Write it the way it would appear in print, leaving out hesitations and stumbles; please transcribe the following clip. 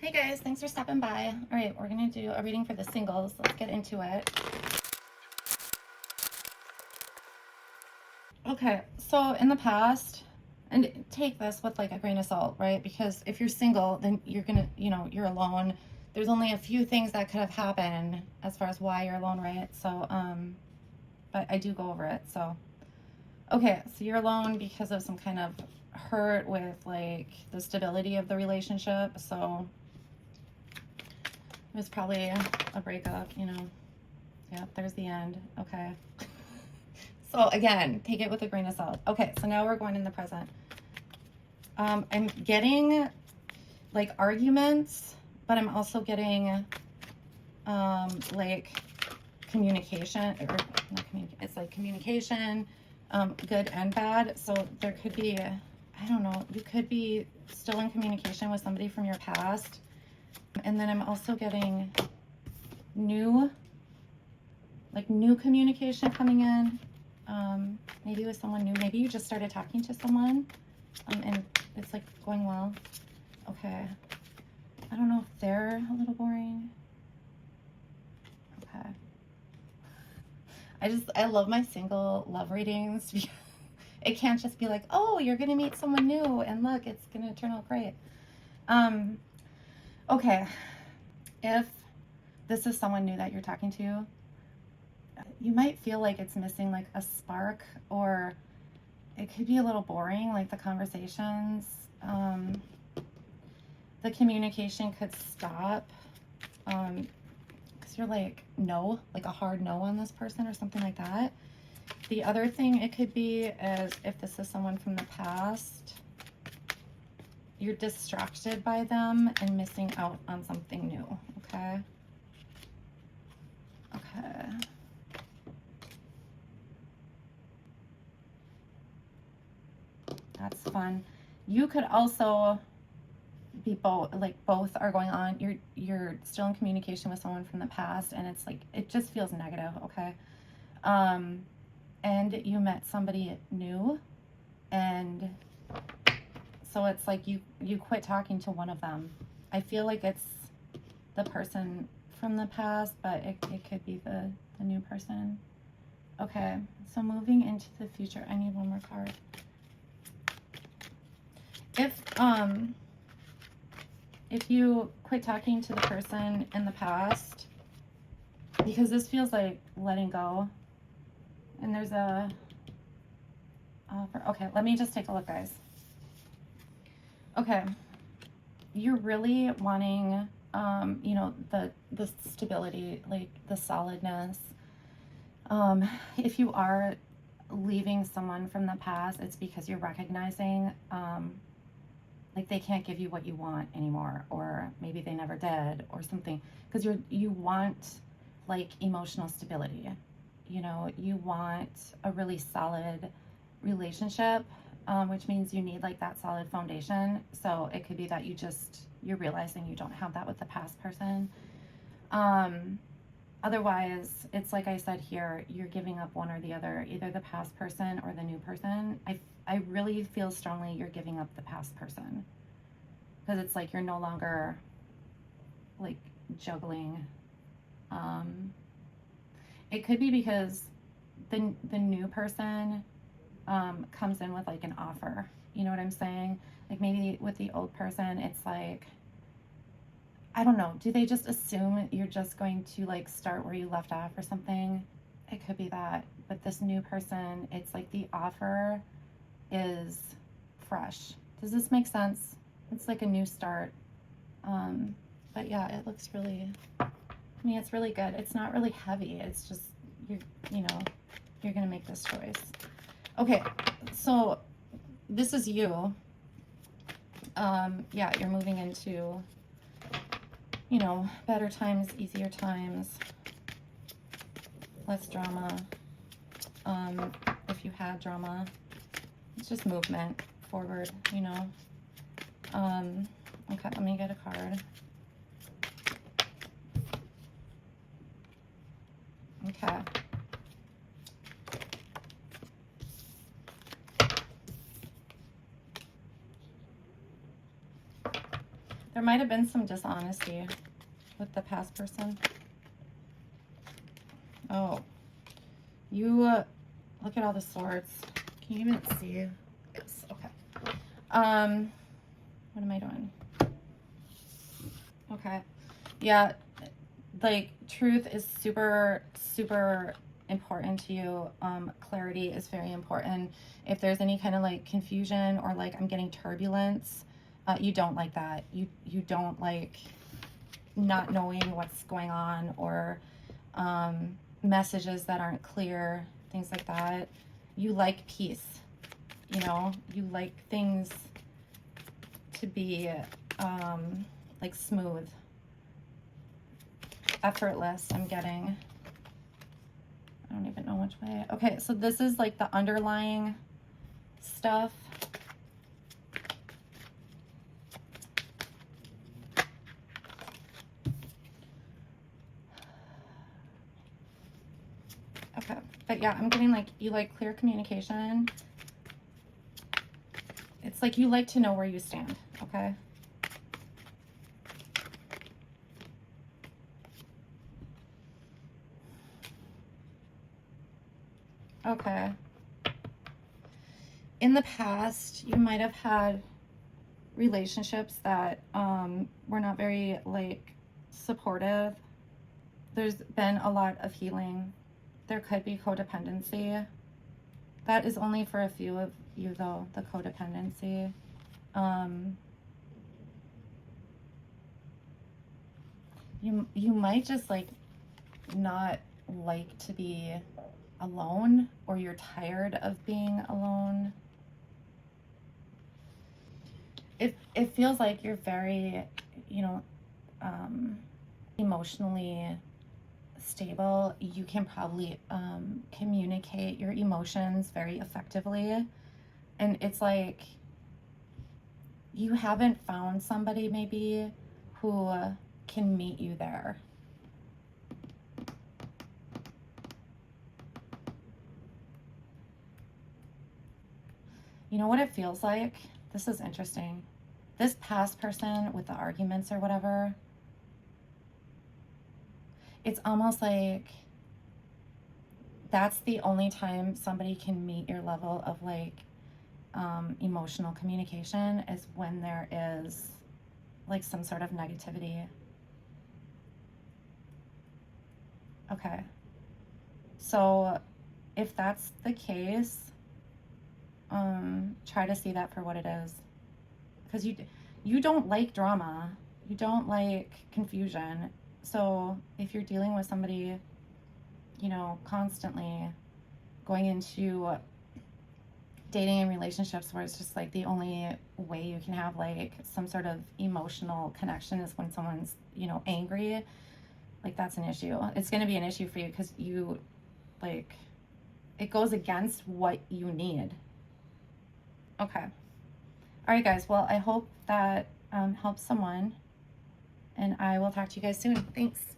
Hey guys, thanks for stopping by. All right, we're going to do a reading for the singles. Let's get into it. Okay, so in the past, and take this with like a grain of salt, right? Because if you're single, then you're going to, you're alone. There's only a few things that could have happened as far as why you're alone, right? So, but I do go over it. So, okay, so you're alone because of some kind of hurt with like the stability of the relationship. So, it was probably a breakup, Yep, there's the end. Okay. So again, take it with a grain of salt. Okay, so now we're going in the present. I'm getting like arguments, but I'm also getting like communication, or not communication, it's like communication, good and bad. So there could be, I don't know, you could be still in communication with somebody from your past. And then I'm also getting new communication coming in, maybe with someone new. Maybe you just started talking to someone, and it's like going well. Okay, I don't know if they're a little boring. Okay, I love my single love readings. It can't just be like, oh, you're gonna meet someone new and look, it's gonna turn out great. Okay, if this is someone new that you're talking to, you might feel like it's missing like a spark, or it could be a little boring, like the conversations. The communication could stop because you're like, no, like a hard no on this person or something like that. The other thing it could be is if this is someone from the past, you're distracted by them and missing out on something new, okay? Okay. That's fun. You could also be both, like both are going on. You're still in communication with someone from the past, and it's like it just feels negative, okay? And you met somebody new, and so it's like you quit talking to one of them. I feel like it's the person from the past, but it could be the new person. Okay, so moving into the future, I need one more card. If you quit talking to the person in the past, because this feels like letting go, and there's a offer. Okay, let me just take a look, guys. Okay, you're really wanting, the stability, like the solidness. If you are leaving someone from the past, it's because you're recognizing, like they can't give you what you want anymore, or maybe they never did, or something, because you want like emotional stability. You want a really solid relationship, which means you need like that solid foundation. So it could be that you're realizing you don't have that with the past person. Otherwise, it's like I said here, you're giving up one or the other, either the past person or the new person. I really feel strongly you're giving up the past person, because it's like you're no longer like juggling. It could be because the new person comes in with like an offer. You know what I'm saying? Like maybe with the old person, it's like, I don't know, do they just assume you're just going to like start where you left off or something? It could be that. But this new person, it's like the offer is fresh. Does this make sense? It's like a new start. But yeah, it looks really, it's really good. It's not really heavy. It's just, you're going to make this choice. Okay, so this is you. Yeah, you're moving into, better times, easier times, less drama. If you had drama, it's just movement forward, Okay, let me get a card. Okay. There might have been some dishonesty with the past person. Oh, you look at all the swords. Can you even see? Yes. Okay. What am I doing? Okay. Yeah, like truth is super, super important to you. Clarity is very important. If there's any kind of like confusion or like I'm getting turbulence, you don't like that. You don't like not knowing what's going on, or messages that aren't clear, things like that. You like peace, you know, you like things to be like smooth, effortless. I'm getting, I don't even know which way. Okay, so this is like the underlying stuff. Okay, but yeah, I'm getting like you like clear communication. It's like you like to know where you stand, okay? Okay. In the past, you might have had relationships that were not very like supportive. There's been a lot of healing. There could be codependency. That is only for a few of you though, the codependency. You might just like not like to be alone, or you're tired of being alone. It feels like you're very, you know, emotionally stable. You can probably communicate your emotions very effectively. And it's like you haven't found somebody maybe who can meet you there. You know what it feels like? This is interesting. This past person with the arguments or whatever, it's almost like that's the only time somebody can meet your level of like emotional communication, is when there is like some sort of negativity. Okay. So if that's the case, try to see that for what it is. Because you don't like drama. You don't like confusion. So if you're dealing with somebody, you know, constantly going into dating and relationships where it's just like the only way you can have like some sort of emotional connection is when someone's, you know, angry, like that's an issue. It's going to be an issue for you because you like, it goes against what you need. Okay. All right, guys. Well, I hope that helps someone, and I will talk to you guys soon. Thanks.